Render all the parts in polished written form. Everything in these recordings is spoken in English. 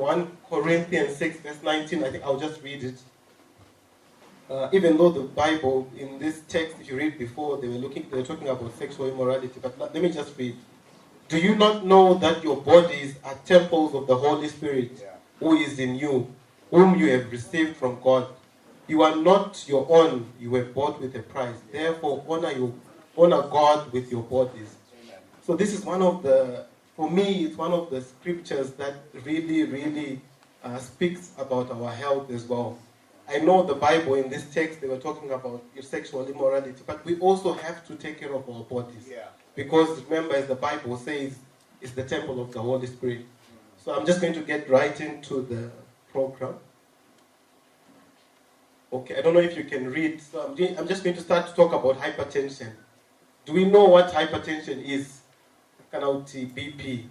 1 Corinthians 6, verse 19. I think I'll just read it. Even though the Bible, in this text, if you read before, they were talking about sexual immorality. But let me just read. Do you not know that your bodies are temples of the Holy Spirit, who is in you, whom you have received from God? You are not your own, you were bought with a price. Therefore, honor God with your bodies. So this is for me, it's one of the scriptures that really, really speaks about our health as well. I know the Bible, in this text, they were talking about your sexual immorality, but we also have to take care of our bodies. Yeah. Because remember, as the Bible says, it's the temple of the Holy Spirit. So I'm just going to get right into the program. Okay, I don't know if you can read. So I'm just going to start to talk about hypertension. Do we know what hypertension is? BP.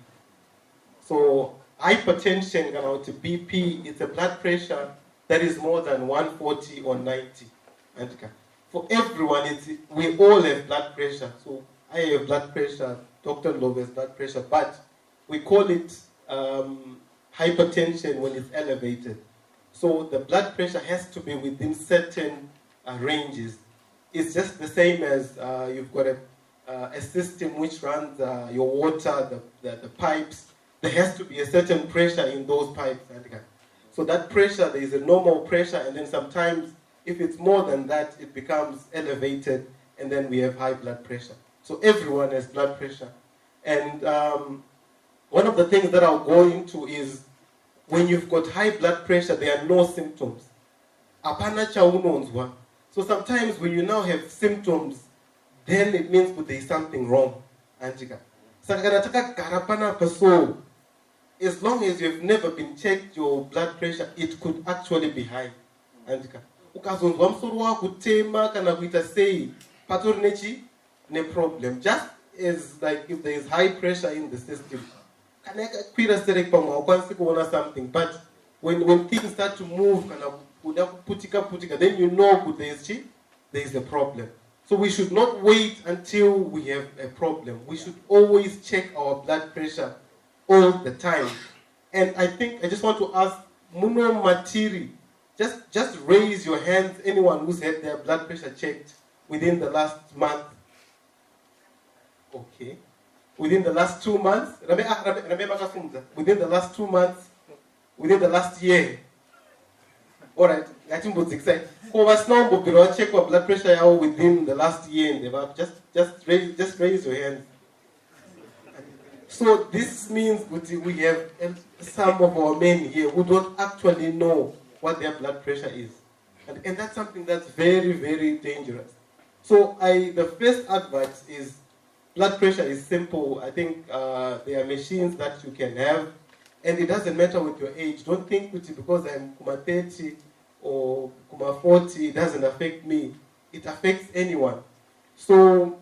So hypertension, BP, it's a blood pressure that is more than 140 or 90. For everyone, we all have blood pressure. So I have blood pressure, Dr. Love has blood pressure, but we call it hypertension when it's elevated. So the blood pressure has to be within certain ranges. It's just the same as you've got a system which runs your water, the pipes. There has to be a certain pressure in those pipes. So that pressure, there is a normal pressure, and then sometimes if it's more than that, it becomes elevated, and then we have high blood pressure. So everyone has blood pressure. And one of the things that I'll go into is when you've got high blood pressure, there are no symptoms. So sometimes when you now have symptoms, then it means that there is something wrong. As long as you've never been checked your blood pressure, it could actually be high. No problem. Just as like if there is high pressure in the system, something. But when things start to move, then you know there is a problem. So we should not wait until we have a problem. We should always check our blood pressure all the time. And I just want to ask Muno Matiri, just raise your hands, anyone who's had their blood pressure checked within the last month. Okay. Within the last 2 months? Within the last 2 months? Within the last year? Alright. Check your blood pressure within the last year. Just raise your hands. So this means we have some of our men here who don't actually know what their blood pressure is. And that's something that's very, very dangerous. So the first advice is blood pressure is simple. I think there are machines that you can have, and it doesn't matter with your age. Don't think because I'm 30 or 40, it doesn't affect me. It affects anyone. So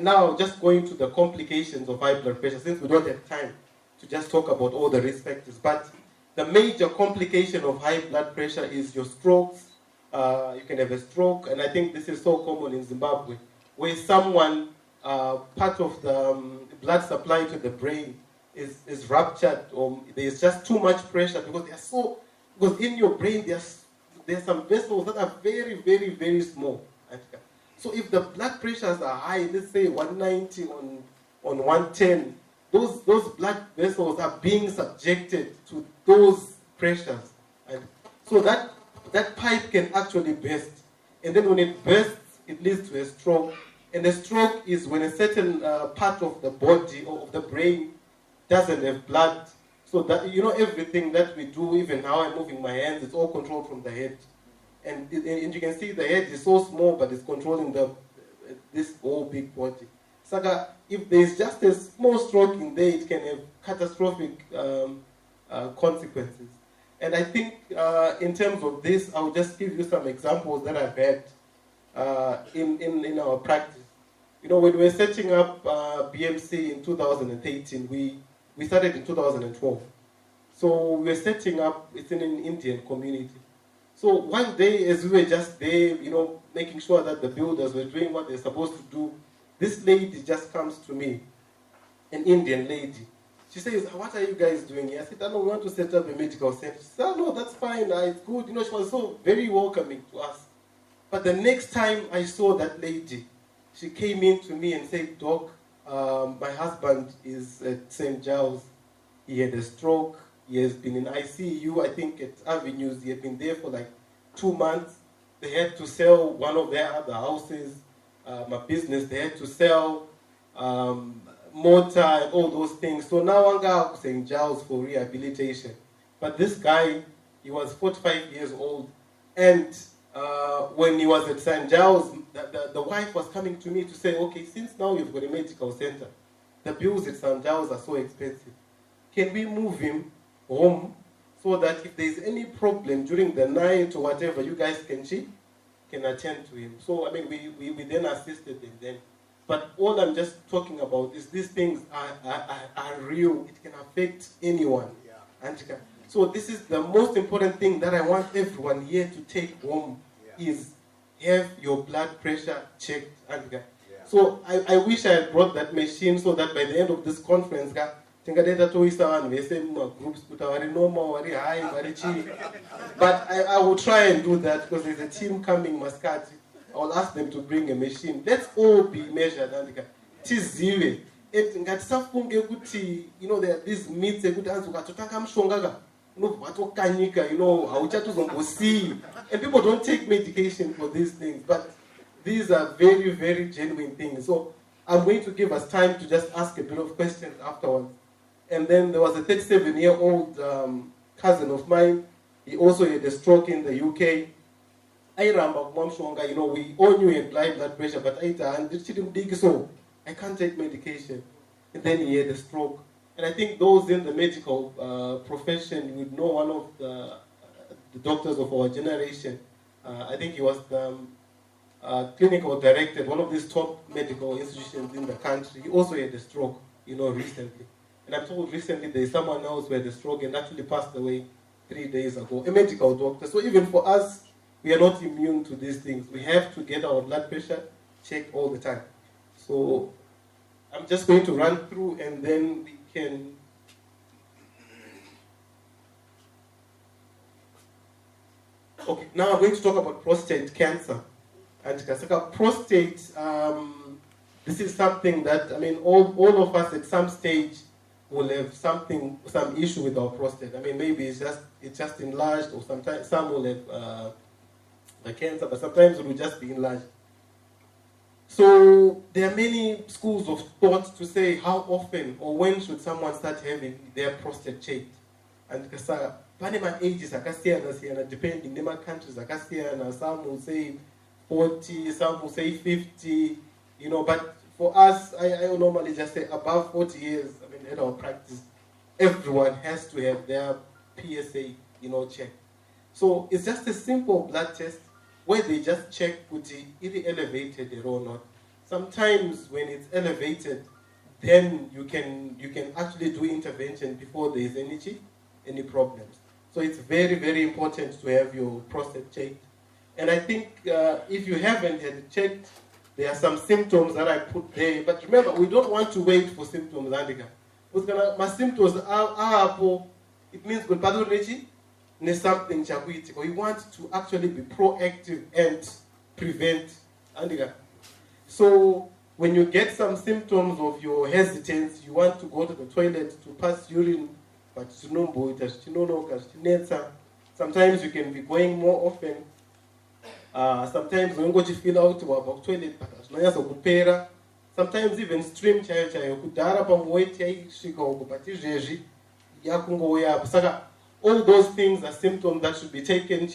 now just going to the complications of high blood pressure, since we don't have time to just talk about all the risk factors, but the major complication of high blood pressure is your strokes. You can have a stroke, and I think this is so common in Zimbabwe, where someone, part of the blood supply to the brain is ruptured, or there's just too much pressure because in your brain there's some vessels that are very, very, very small. So if the blood pressures are high, let's say 190 on 110, those blood vessels are being subjected to those pressures. So that pipe can actually burst. And then when it bursts, it leads to a stroke. And a stroke is when a certain part of the body or of the brain doesn't have blood. So that, everything that we do, even how I'm moving my hands, it's all controlled from the head. And you can see the head is so small, but it's controlling this whole big body. So if there's just a small stroke in there, it can have catastrophic consequences. And I think in terms of this, I'll just give you some examples that I've had in our practice. When we were setting up BMC in 2018, we started in 2012. So we were setting up, it's in an Indian community. So one day, as we were just there, making sure that the builders were doing what they're supposed to do, this lady just comes to me, an Indian lady. She says, what are you guys doing here? I said, we want to set up a medical center. She said, no, that's fine, it's good. She was so very welcoming to us. But the next time I saw that lady, she came in to me and said, Doc, my husband is at St. Giles. He had a stroke. He has been in ICU, I think, at Avenues. He had been there for like 2 months. They had to sell one of their other houses, my business. They had to sell motor and all those things. So now I'm going to St. Giles for rehabilitation. But this guy, he was 45 years old. And when he was at St. Giles, the wife was coming to me to say, okay, since now you've got a medical center, the bills at St. Giles are so expensive. Can we move him home so that if there's any problem during the night or whatever, you guys can attend to him? So, I mean, we then assisted them then. But all I'm just talking about is these things are real. It can affect anyone. Yeah. So this is the most important thing that I want everyone here to take home, is have your blood pressure checked. Yeah. So I wish I had brought that machine so that by the end of this conference, groups normal, high, cheap. But I will try and do that because there's a team coming, Mascati. I'll ask them to bring a machine. Let's all be measured. Tiziwe. There are these myths and people don't take medication for these things, but these are very, very genuine things. So I'm going to give us time to just ask a bit of questions afterwards. And then there was a 37-year-old cousin of mine. He also had a stroke in the UK. We all knew he had high blood pressure, but I can't take medication. And then he had a stroke. And I think those in the medical profession would know one of the doctors of our generation. I think he was the clinical director at one of these top medical institutions in the country. He also had a stroke, recently. And I'm told recently there's someone else who had a stroke and actually passed away 3 days ago, a medical doctor. So even for us, we are not immune to these things. We have to get our blood pressure checked all the time. So I'm just going to run through and then we can... Okay, now I'm going to talk about prostate cancer. And prostate, this is something that, all of us at some stage will have some issue with our prostate. Maybe it's just enlarged, or sometimes some will have the cancer, but sometimes it will just be enlarged. So there are many schools of thought to say how often or when should someone start having their prostate checked. And ages depending on countries, some will say 40, some will say 50, but for us, I normally just say above 40 years, in our practice, everyone has to have their PSA, checked. So it's just a simple blood test where they just check if it's elevated or not. Sometimes when it's elevated, then you can actually do intervention before there is any problems. So it's very, very important to have your prostate checked. And I think if you haven't had it checked, there are some symptoms that I put there. But remember, we don't want to wait for symptoms, Andika. Because my symptoms are it means good pathology, something chakuitic. We want to actually be proactive and prevent, Andika. So when you get some symptoms of your hesitance, you want to go to the toilet to pass urine, but sometimes you can be going more often. Sometimes when you feel out about toilet, but sometimes even stream chayo kudara pamweti yaishika uko patizvezvi yakungoya saka all those things are symptoms that should be taken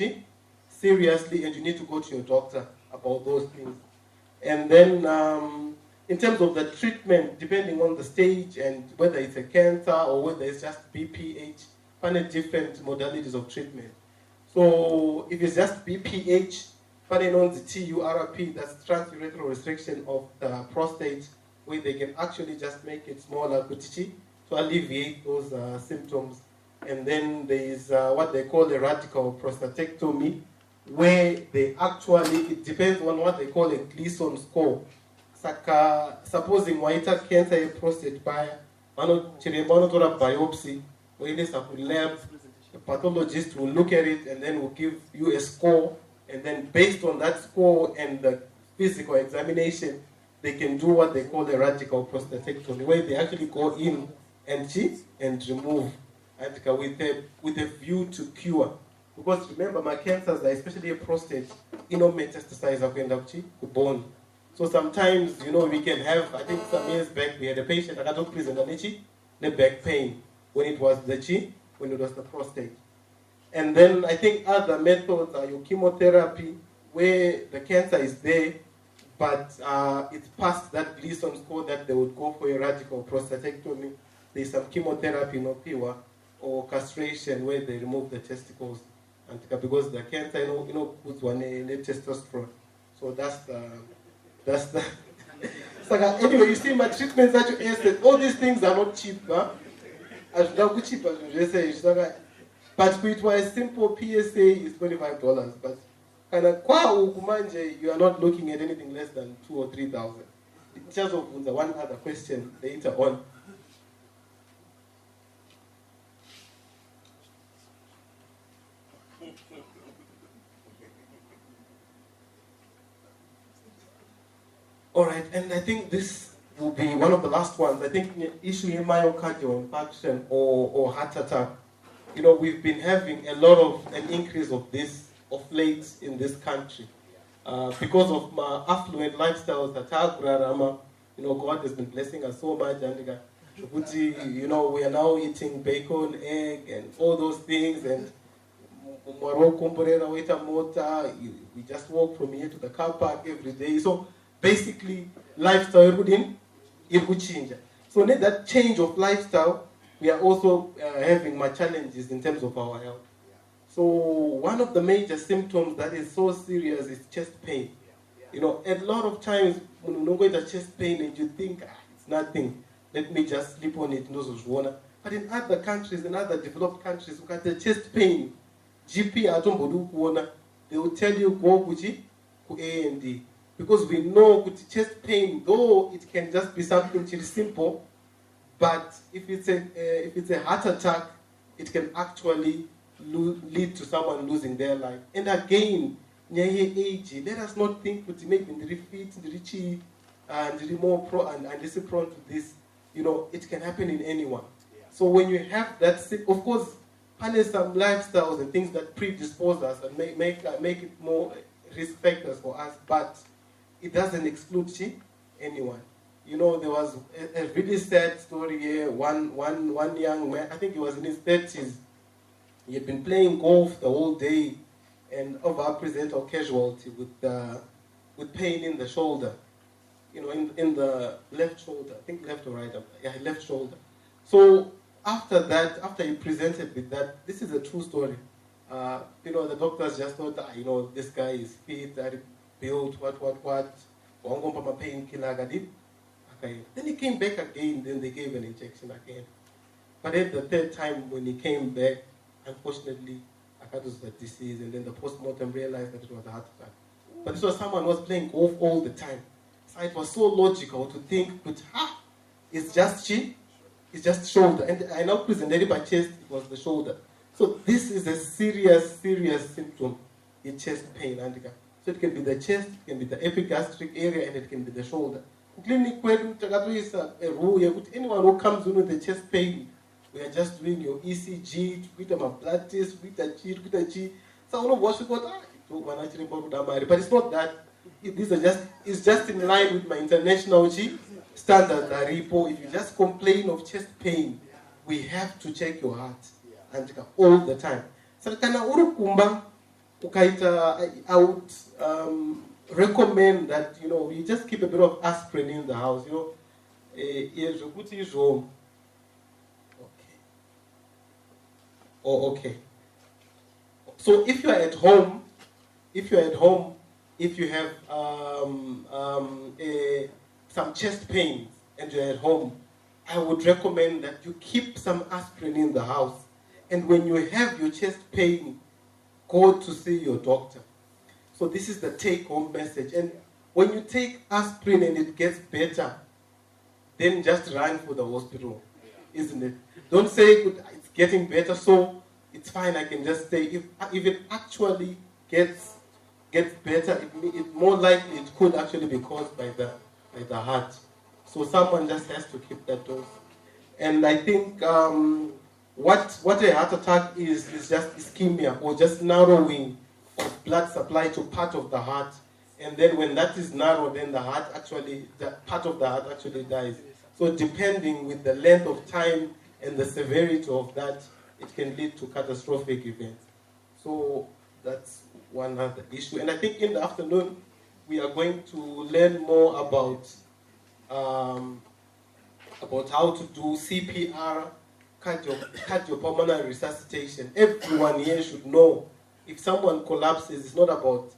seriously, and you need to go to your doctor about those things. And then in terms of the treatment, depending on the stage and whether it's a cancer or whether it's just BPH, find different modalities of treatment. So if it's just BPH, depending on the TURP, that's transurethral restriction of the prostate, where they can actually just make it smaller to alleviate those symptoms. And then there is what they call a radical prostatectomy, where they actually, it depends on what they call a Gleason score. Supposing white cancer prostate by vanotora biopsy, voendesa kulab, the pathologist will look at it and then will give you a score, and then based on that score and the physical examination, they can do what they call a radical prostatectomy, where they actually go in and remove with a view to cure. Because remember, my cancers, especially a prostate, metastasize to bone. So sometimes, we can have, I think some years back, we had a patient that got present the back pain when it was the prostate. And then I think other methods are your chemotherapy, where the cancer is there, but it's past that Gleason score that they would go for a radical prostatectomy. There's some chemotherapy, PIWA, or castration, where they remove the testicles, and because the cancer, puts one a testosterone. So that's the. So anyway, you see my treatments that you asked, all these things are not cheap, huh? As not cheap as you say, but with a simple PSA is $25, but you are not looking at anything less than 2,000 or 3,000. Just one other question later on. All right, and I think this will be one of the last ones. I think issue in myocardial infarction or heart attack. We've been having a lot of an increase of this of late in this country because of my affluent lifestyles that God has been blessing us so much, and we are now eating bacon, egg, and all those things, and we just walk from here to the car park every day. So basically, lifestyle it would change. So in that change of lifestyle, we are also having more challenges in terms of our health. So one of the major symptoms that is so serious is chest pain. A lot of times when you get a chest pain and you think it's nothing, let me just sleep on it. But in other countries, in other developed countries, you got the chest pain. GP they will tell you go to A&D. Because we know with chest pain, though it can just be something very simple, but if it's a heart attack, it can actually lead to someone losing their life. And again, age, let us not think that maybe in the fit, and more prone to this. It can happen in anyone. So when you have that, of course, there's some lifestyles and things that predispose us and make it more risk factors for us, but it doesn't exclude anyone. There was a really sad story here. One young man, I think he was in his 30s. He had been playing golf the whole day, and of our presenter casualty with pain in the shoulder, in the left shoulder. I think left or right. Yeah, left shoulder. So after that, after he presented with that, this is a true story. The doctors just thought, this guy is fit, built, what, painkiller. Then he came back again, then they gave an injection again. But at the third time when he came back, unfortunately, it was the disease, and then the postmortem realized that it was a heart attack. But this was someone who was playing golf all the time. So it was so logical to think, but it's just shoulder. And I now presented by chest, it was the shoulder. So this is a serious symptom in chest pain. So it can be the chest, it can be the epigastric area, and it can be the shoulder. Clinic is a rule, anyone who comes in with the chest pain, we are just doing your ECG, with my blood test, with a G. So I don't know what you got. But it's not that. It's just in line with my international standards. If you just complain of chest pain, we have to check your heart and all the time. So I would recommend that you just keep a bit of aspirin in the house. Okay. So if you are at home, if you have some chest pains and you're at home, I would recommend that you keep some aspirin in the house. And when you have your chest pain, go to see your doctor. So this is the take-home message. And when you take aspirin and it gets better, then just run for the hospital. isn't it? Don't say it's getting better, so it's fine. I can just stay. If it actually gets better, it more likely it could actually be caused by the heart. So someone just has to keep that dose. And I think what a heart attack is just ischemia, or just narrowing of blood supply to part of the heart. And then when that is narrowed, then the part of the heart actually dies. So depending with the length of time and the severity of that, it can lead to catastrophic events. So that's one other issue. And I think in the afternoon, we are going to learn more about how to do CPR, cardiopulmonary resuscitation. Everyone here should know if someone collapses, it's not about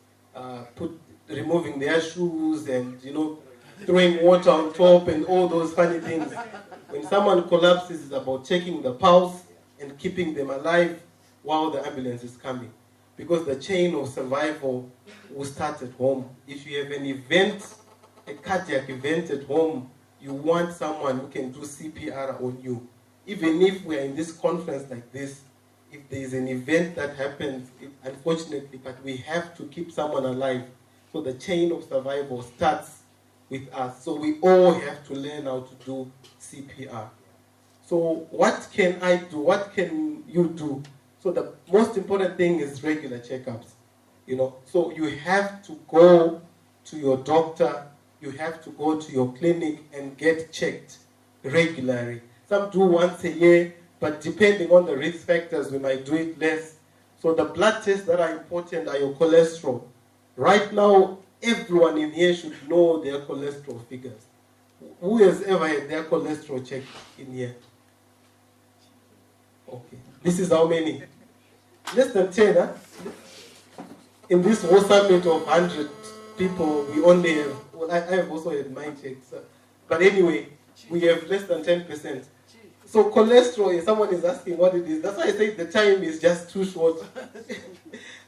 removing their shoes and throwing water on top and all those funny things. When someone collapses, it's about checking the pulse and keeping them alive while the ambulance is coming. Because the chain of survival will start at home. If you have an event, a cardiac event at home, you want someone who can do CPR on you. Even if we're in this conference like this, if there is an event that happens, unfortunately, but we have to keep someone alive. So the chain of survival starts with us. So we all have to learn how to do CPR. So what can I do? What can you do? So the most important thing is regular checkups. So you have to go to your doctor, you have to go to your clinic and get checked regularly. Some do once a year, but depending on the risk factors, we might do it less. So the blood tests that are important are your cholesterol. Right now, everyone in here should know their cholesterol figures. Who has ever had their cholesterol checked in here? Okay. This is how many? Less than 10, huh? In this whole summit of 100 people, we only have, I have also had mine checked. But anyway, we have less than 10%. So cholesterol, if someone is asking what it is, that's why I say the time is just too short.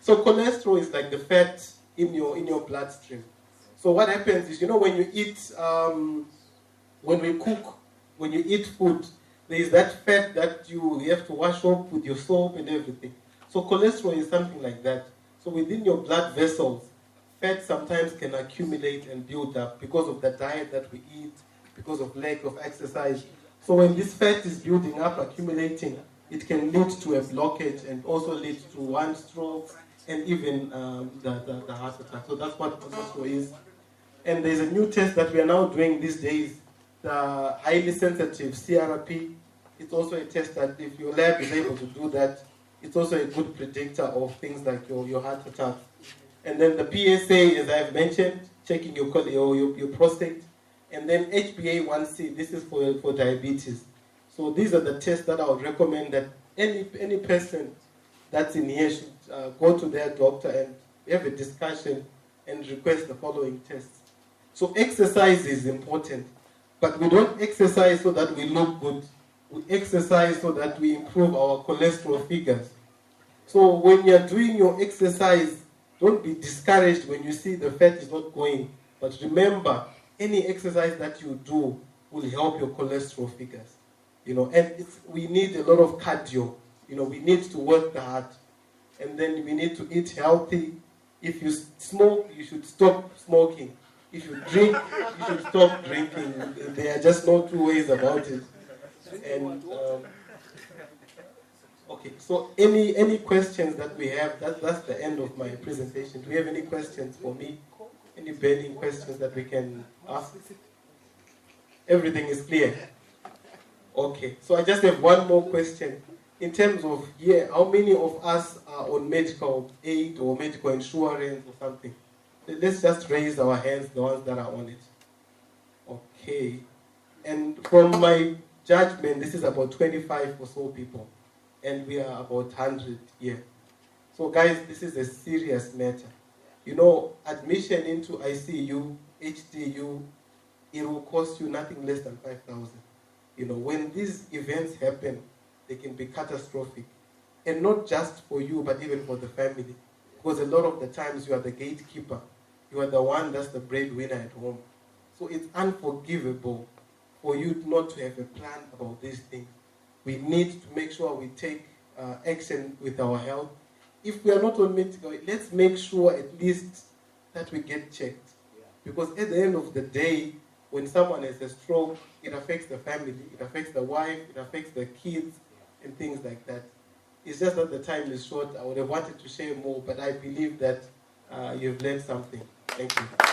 So cholesterol is like the fat in your bloodstream. So what happens is, when you eat, when we cook, when you eat food, there is that fat that you have to wash off with your soap and everything. So cholesterol is something like that. So within your blood vessels, fat sometimes can accumulate and build up because of the diet that we eat, because of lack of exercise. So when this fat is building up, accumulating, it can lead to a blockage and also lead to one stroke and even the heart attack. So that's what cholesterol is. And there's a new test that we are now doing these days, the highly sensitive CRP. It's also a test that if your lab is able to do that, it's also a good predictor of things like your heart attack. And then the PSA, as I've mentioned, checking your prostate. And then HbA1c, this is for diabetes. So these are the tests that I would recommend that any person that's in here should go to their doctor and have a discussion and request the following tests. So exercise is important, but we don't exercise so that we look good. We exercise so that we improve our cholesterol figures. So when you're doing your exercise, don't be discouraged when you see the fat is not going. But remember, any exercise that you do will help your cholesterol figures. And we need a lot of cardio. We need to work the heart. And then we need to eat healthy. If you smoke, you should stop smoking. If you drink, you should stop drinking. There are just no two ways about it. And okay, so any questions that we have, that's the end of my presentation. Do we have any questions for me? Any burning questions that we can ask? Everything is clear? Okay, so I just have one more question. In terms of, how many of us are on medical aid or medical insurance or something? Let's just raise our hands, the ones that are on it. Okay. And from my judgment, this is about 25 or so people. And we are about 100 here. So guys, this is a serious matter. Admission into ICU, HDU, it will cost you nothing less than 5,000. When these events happen, they can be catastrophic. And not just for you, but even for the family. Because a lot of the times you are the gatekeeper. You are the one that's the breadwinner at home. So it's unforgivable for you not to have a plan about these things. We need to make sure we take action with our health. If we are not on medical, let's make sure at least that we get checked. Because at the end of the day, when someone has a stroke, it affects the family, it affects the wife, it affects the kids, and things like that. It's just that the time is short. I would have wanted to share more, but I believe that you've learned something. Thank you.